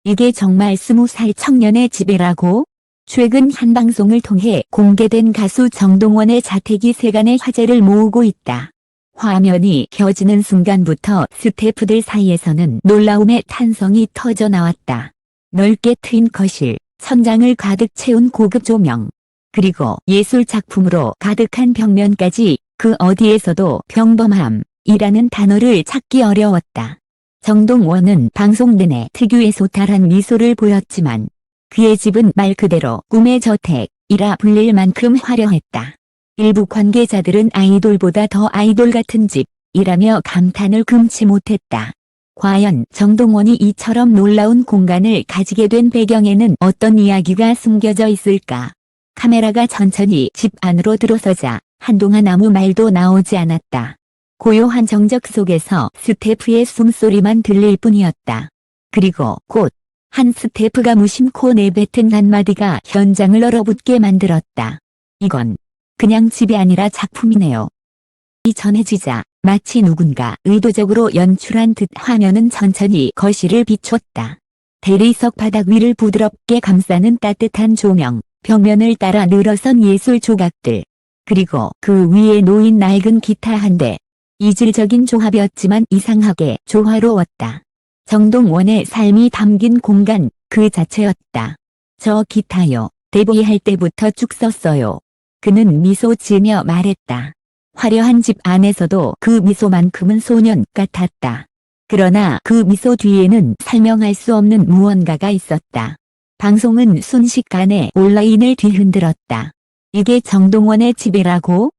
이게 정말 20살 청년의 집이라고? 최근 한 방송을 통해 공개된 가수 정동원의 자택이 세간의 화제를 모으고 있다. 화면이 켜지는 순간부터 스태프들 사이에서는 놀라움의 탄성이 터져 나왔다. 넓게 트인 거실, 천장을 가득 채운 고급 조명, 그리고 예술 작품으로 가득한 벽면까지 그 어디에서도 평범함이라는 단어를 찾기 어려웠다. 정동원은 방송 내내 특유의 소탈한 미소를 보였지만 그의 집은 말 그대로 꿈의 저택이라 불릴 만큼 화려했다. 일부 관계자들은 아이돌보다 더 아이돌 같은 집이라며 감탄을 금치 못했다. 과연 정동원이 이처럼 놀라운 공간을 가지게 된 배경에는 어떤 이야기가 숨겨져 있을까? 카메라가 천천히 집 안으로 들어서자 한동안 아무 말도 나오지 않았다. 고요한 정적 속에서 스태프의 숨소리만 들릴 뿐이었다. 그리고 곧 한 스태프가 무심코 내뱉은 한마디가 현장을 얼어붙게 만들었다. 이건 그냥 집이 아니라 작품이네요. 이 전해지자 마치 누군가 의도적으로 연출한 듯 화면은 천천히 거실을 비췄다. 대리석 바닥 위를 부드럽게 감싸는 따뜻한 조명, 벽면을 따라 늘어선 예술 조각들, 그리고 그 위에 놓인 낡은 기타 한 대. 이질적인 조합이었지만 이상하게 조화로웠다. 정동원의 삶이 담긴 공간 그 자체였다. 저 기타요. 데뷔할 때부터 쭉 썼어요. 그는 미소 지으며 말했다. 화려한 집 안에서도 그 미소만큼은 소년 같았다. 그러나 그 미소 뒤에는 설명할 수 없는 무언가가 있었다. 방송은 순식간에 온라인을 뒤흔들었다. 이게 정동원의 집이라고?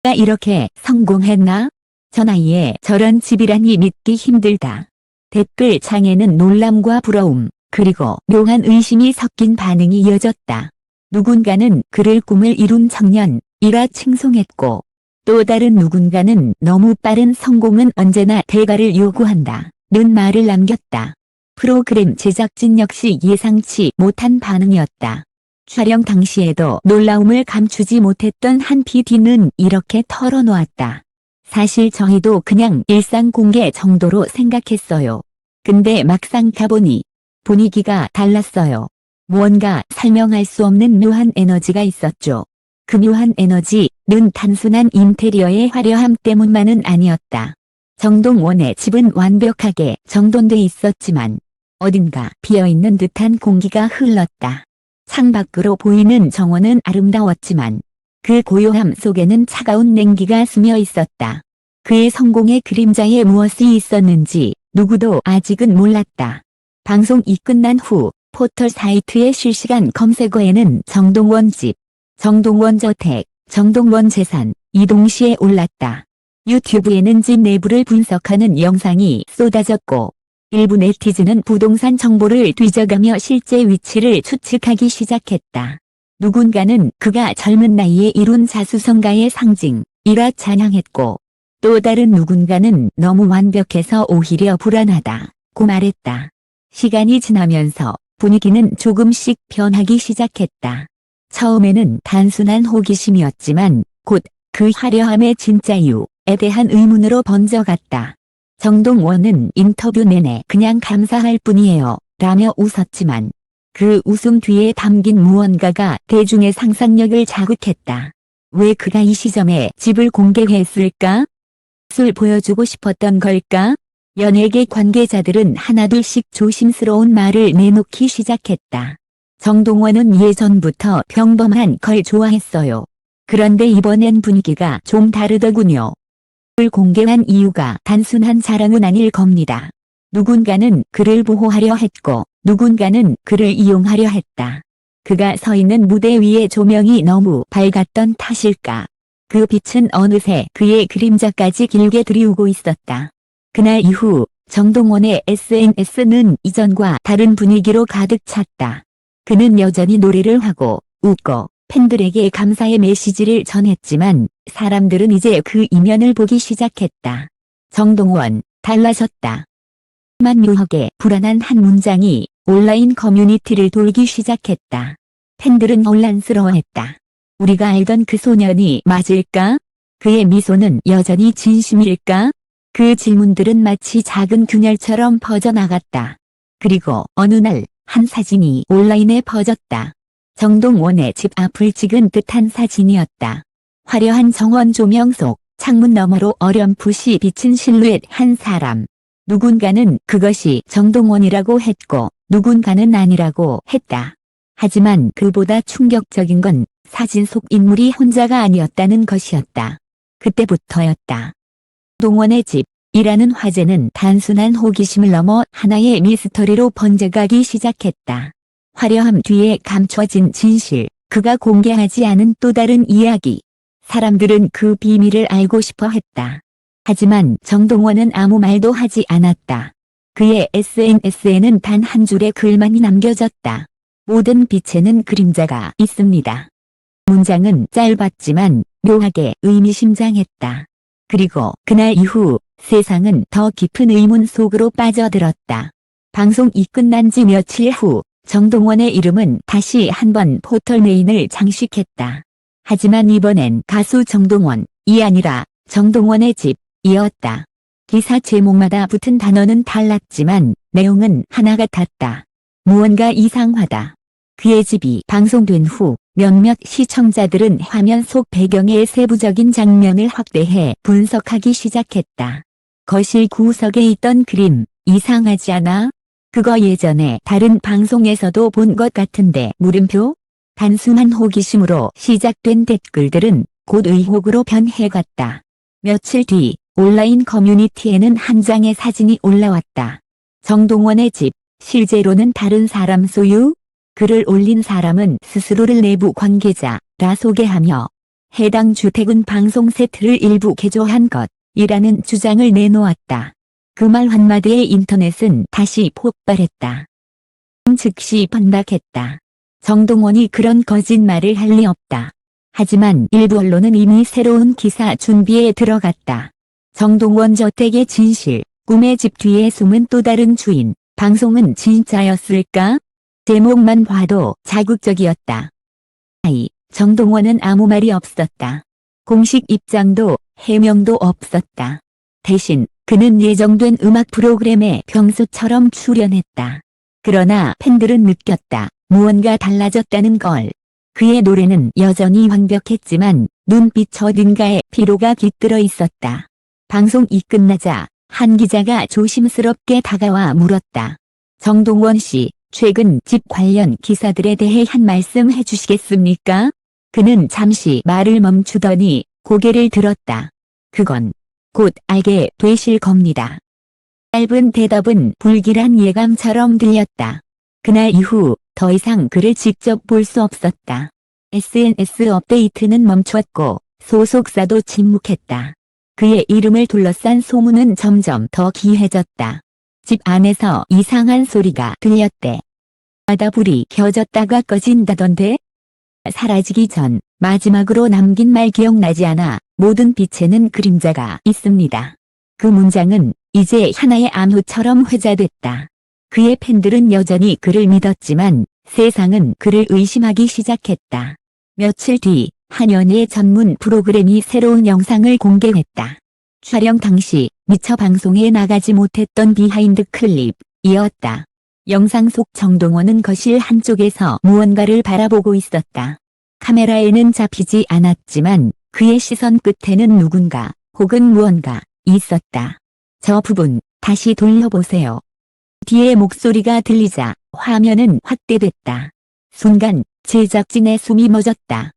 나 이렇게 성공했나? 저 나이에 저런 집이라니 믿기 힘들다. 댓글 창에는 놀람과 부러움, 그리고 묘한 의심이 섞인 반응이 이어졌다. 누군가는 그를 꿈을 이룬 청년이라 칭송했고, 또 다른 누군가는 너무 빠른 성공은 언제나 대가를 요구한다. 는 말을 남겼다. 프로그램 제작진 역시 예상치 못한 반응이었다. 촬영 당시에도 놀라움을 감추지 못했던 한 PD는 이렇게 털어놓았다. 사실 저희도 그냥 일상 공개 정도로 생각했어요. 근데 막상 가보니 분위기가 달랐어요. 무언가 설명할 수 없는 묘한 에너지가 있었죠. 그 묘한 에너지는 단순한 인테리어의 화려함 때문만은 아니었다. 정동원의 집은 완벽하게 정돈돼 있었지만 어딘가 비어있는 듯한 공기가 흘렀다. 창밖으로 보이는 정원은 아름다웠지만 그 고요함 속에는 차가운 냉기가 스며 있었다. 그의 성공의 그림자에 무엇이 있었는지 누구도 아직은 몰랐다. 방송이 끝난 후 포털 사이트의 실시간 검색어에는 정동원 집, 정동원 저택, 정동원 재산 이 동시에 올랐다. 유튜브에는 집 내부를 분석하는 영상이 쏟아졌고 일부 네티즌은 부동산 정보를 뒤져가며 실제 위치를 추측하기 시작했다. 누군가는 그가 젊은 나이에 이룬 자수성가의 상징이라 찬양했고 또 다른 누군가는 너무 완벽해서 오히려 불안하다고 말했다. 시간이 지나면서 분위기는 조금씩 변하기 시작했다. 처음에는 단순한 호기심이었지만 곧 그 화려함의 진짜 이유에 대한 의문으로 번져갔다. 정동원은 인터뷰 내내 그냥 감사할 뿐이에요 라며 웃었지만 그 웃음 뒤에 담긴 무언가가 대중의 상상력을 자극했다. 왜 그가 이 시점에 집을 공개했을까? 술 보여주고 싶었던 걸까? 연예계 관계자들은 하나둘씩 조심스러운 말을 내놓기 시작했다. 정동원은 예전부터 평범한 걸 좋아했어요. 그런데 이번엔 분위기가 좀 다르더군요. 그를 공개한 이유가 단순한 자랑은 아닐 겁니다. 누군가는 그를 보호하려 했고 누군가는 그를 이용하려 했다. 그가 서 있는 무대 위에 조명이 너무 밝았던 탓일까? 그 빛은 어느새 그의 그림자까지 길게 들이우고 있었다. 그날 이후 정동원의 SNS는 이전과 다른 분위기로 가득 찼다. 그는 여전히 노래를 하고 웃고 팬들에게 감사의 메시지를 전했지만 사람들은 이제 그 이면을 보기 시작했다. 정동원, 달라졌다. 만 묘하게 불안한 한 문장이 온라인 커뮤니티를 돌기 시작했다. 팬들은 혼란스러워했다. 우리가 알던 그 소년이 맞을까? 그의 미소는 여전히 진심일까? 그 질문들은 마치 작은 균열처럼 퍼져나갔다. 그리고 어느 날 한 사진이 온라인에 퍼졌다. 정동원의 집 앞을 찍은 듯한 사진이었다. 화려한 정원 조명 속 창문 너머로 어렴풋이 비친 실루엣 한 사람. 누군가는 그것이 정동원이라고 했고 누군가는 아니라고 했다. 하지만 그보다 충격적인 건 사진 속 인물이 혼자가 아니었다는 것이었다. 그때부터였다. 동원의 집이라는 화제는 단순한 호기심을 넘어 하나의 미스터리로 번져가기 시작했다. 화려함 뒤에 감춰진 진실, 그가 공개하지 않은 또 다른 이야기. 사람들은 그 비밀을 알고 싶어 했다. 하지만 정동원은 아무 말도 하지 않았다. 그의 SNS에는 단 한 줄의 글만이 남겨졌다. 모든 빛에는 그림자가 있습니다. 문장은 짧았지만 묘하게 의미심장했다. 그리고 그날 이후 세상은 더 깊은 의문 속으로 빠져들었다. 방송이 끝난 지 며칠 후 정동원의 이름은 다시 한번 포털 메인을 장식했다. 하지만 이번엔 가수 정동원이 아니라 정동원의 집이었다. 기사 제목마다 붙은 단어는 달랐지만 내용은 하나 같았다. 무언가 이상하다. 그의 집이 방송된 후 몇몇 시청자들은 화면 속 배경의 세부적인 장면을 확대해 분석하기 시작했다. 거실 구석에 있던 그림, 이상하지 않아? 그거 예전에 다른 방송에서도 본 것 같은데 물음표? 단순한 호기심으로 시작된 댓글들은 곧 의혹으로 변해갔다. 며칠 뒤 온라인 커뮤니티에는 한 장의 사진이 올라왔다. 정동원의 집, 실제로는 다른 사람 소유? 글을 올린 사람은 스스로를 내부 관계자라 소개하며 해당 주택은 방송 세트를 일부 개조한 것이라는 주장을 내놓았다. 그 말 한마디에 인터넷은 다시 폭발했다. 즉시 반박했다. 정동원이 그런 거짓말을 할 리 없다. 하지만 일부 언론은 이미 새로운 기사 준비에 들어갔다. 정동원 저택의 진실, 꿈의 집 뒤에 숨은 또 다른 주인, 방송은 진짜였을까? 제목만 봐도 자극적이었다. 정동원은 아무 말이 없었다. 공식 입장도 해명도 없었다. 대신 그는 예정된 음악 프로그램에 평소처럼 출연했다. 그러나 팬들은 느꼈다. 무언가 달라졌다는 걸. 그의 노래는 여전히 완벽했지만 눈빛 어딘가에 피로가 깃들어 있었다. 방송이 끝나자 한 기자가 조심스럽게 다가와 물었다. 정동원 씨, 최근 집 관련 기사들에 대해 한 말씀 해주시겠습니까? 그는 잠시 말을 멈추더니 고개를 들었다. 그건 곧 알게 되실 겁니다. 짧은 대답은 불길한 예감처럼 들렸다. 그날 이후 더 이상 그를 직접 볼 수 없었다. SNS 업데이트는 멈췄고 소속사도 침묵했다. 그의 이름을 둘러싼 소문은 점점 더 기해졌다. 집 안에서 이상한 소리가 들렸대. 마다 불이 켜졌다가 꺼진다던데? 사라지기 전 마지막으로 남긴 말 기억나지 않아. 모든 빛에는 그림자가 있습니다. 그 문장은 이제 하나의 암호처럼 회자됐다. 그의 팬들은 여전히 그를 믿었지만 세상은 그를 의심하기 시작했다. 며칠 뒤 한 연예 전문 프로그램이 새로운 영상을 공개했다. 촬영 당시 미처 방송에 나가지 못했던 비하인드 클립이었다. 영상 속 정동원은 거실 한쪽에서 무언가를 바라보고 있었다. 카메라에는 잡히지 않았지만 그의 시선 끝에는 누군가 혹은 무언가 있었다. 저 부분 다시 돌려보세요. 뒤에 목소리가 들리자 화면은 확대됐다. 순간 제작진의 숨이 멎었다.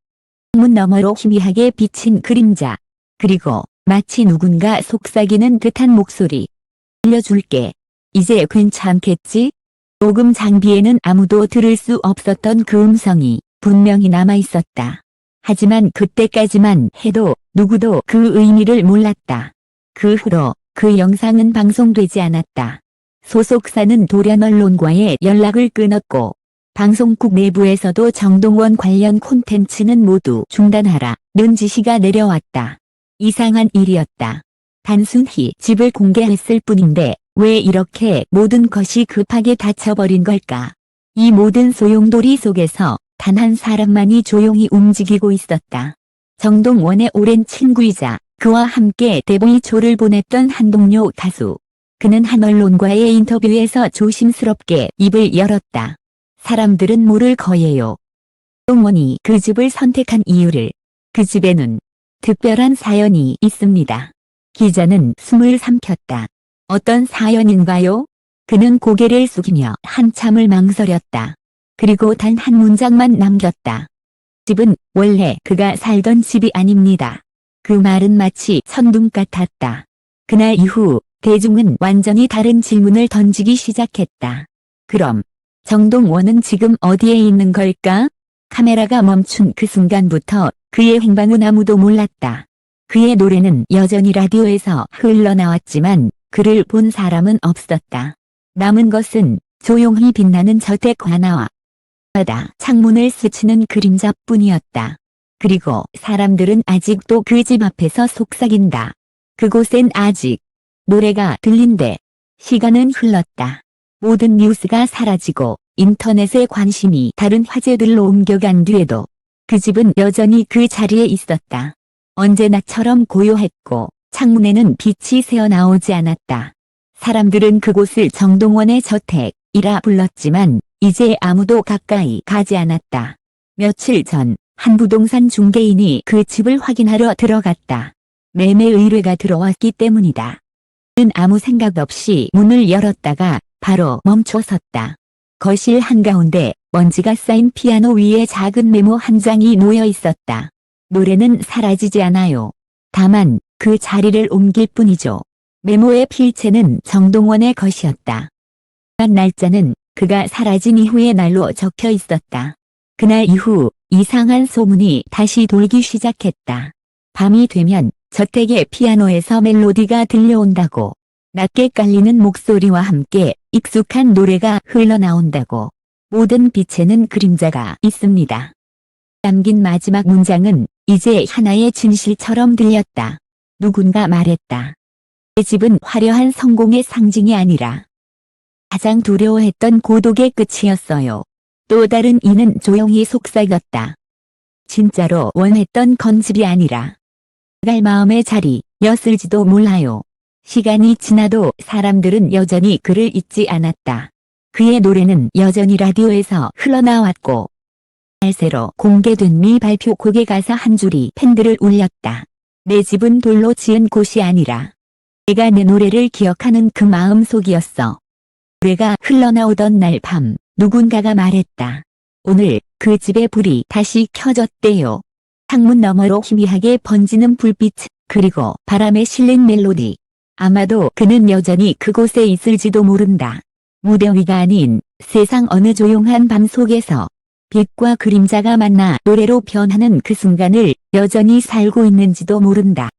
문 너머로 희미하게 비친 그림자. 그리고 마치 누군가 속삭이는 듯한 목소리. 알려줄게. 이제 괜찮겠지? 녹음 장비에는 아무도 들을 수 없었던 그 음성이 분명히 남아있었다. 하지만 그때까지만 해도 누구도 그 의미를 몰랐다. 그 후로 그 영상은 방송되지 않았다. 소속사는 돌연 언론과의 연락을 끊었고 방송국 내부에서도 정동원 관련 콘텐츠는 모두 중단하라는 지시가 내려왔다. 이상한 일이었다. 단순히 집을 공개했을 뿐인데 왜 이렇게 모든 것이 급하게 닫혀버린 걸까? 이 모든 소용돌이 속에서 단 한 사람만이 조용히 움직이고 있었다. 정동원의 오랜 친구이자 그와 함께 데뷔 초를 보냈던 한 동료 가수. 그는 한 언론과의 인터뷰에서 조심스럽게 입을 열었다. 사람들은 모를 거예요. 동원이 그 집을 선택한 이유를. 그 집에는 특별한 사연이 있습니다. 기자는 숨을 삼켰다. 어떤 사연인가요? 그는 고개를 숙이며 한참을 망설였다. 그리고 단 한 문장만 남겼다. 집은 원래 그가 살던 집이 아닙니다. 그 말은 마치 천둥 같았다. 그날 이후 대중은 완전히 다른 질문을 던지기 시작했다. 그럼 정동원은 지금 어디에 있는 걸까? 카메라가 멈춘 그 순간부터 그의 행방은 아무도 몰랐다. 그의 노래는 여전히 라디오에서 흘러나왔지만 그를 본 사람은 없었다. 남은 것은 조용히 빛나는 저택 하나와 바다 창문을 스치는 그림자뿐이었다. 그리고 사람들은 아직도 그 집 앞에서 속삭인다. 그곳엔 아직 노래가 들린대. 시간은 흘렀다. 모든 뉴스가 사라지고 인터넷의 관심이 다른 화제들로 옮겨간 뒤에도 그 집은 여전히 그 자리에 있었다. 언제나처럼 고요했고 창문에는 빛이 새어나오지 않았다. 사람들은 그곳을 정동원의 저택이라 불렀지만 이제 아무도 가까이 가지 않았다. 며칠 전 한 부동산 중개인이 그 집을 확인하러 들어갔다. 매매 의뢰가 들어왔기 때문이다. 그는 아무 생각 없이 문을 열었다가 바로 멈춰섰다. 거실 한가운데 먼지가 쌓인 피아노 위에 작은 메모 한 장이 놓여 있었다. 노래는 사라지지 않아요. 다만 그 자리를 옮길 뿐이죠. 메모의 필체는 정동원의 것이었다. 날짜는 그가 사라진 이후의 날로 적혀 있었다. 그날 이후 이상한 소문이 다시 돌기 시작했다. 밤이 되면 저택의 피아노에서 멜로디가 들려온다고. 낮게 깔리는 목소리와 함께 익숙한 노래가 흘러나온다고. 모든 빛에는 그림자가 있습니다. 남긴 마지막 문장은 이제 하나의 진실처럼 들렸다. 누군가 말했다. 내 집은 화려한 성공의 상징이 아니라 가장 두려워했던 고독의 끝이었어요. 또 다른 이는 조용히 속삭였다. 진짜로 원했던 건 집이 아니라 갈 마음의 자리였을지도 몰라요. 시간이 지나도 사람들은 여전히 그를 잊지 않았다. 그의 노래는 여전히 라디오에서 흘러나왔고 날새로 공개된 미 발표 곡의 가사 한 줄이 팬들을 울렸다. 내 집은 돌로 지은 곳이 아니라 내가 내 노래를 기억하는 그 마음속이었어. 노래가 흘러나오던 날 밤 누군가가 말했다. 오늘 그 집의 불이 다시 켜졌대요. 창문 너머로 희미하게 번지는 불빛 그리고 바람에 실린 멜로디. 아마도 그는 여전히 그곳에 있을지도 모른다. 무대 위가 아닌 세상 어느 조용한 밤 속에서 빛과 그림자가 만나 노래로 변하는 그 순간을 여전히 살고 있는지도 모른다.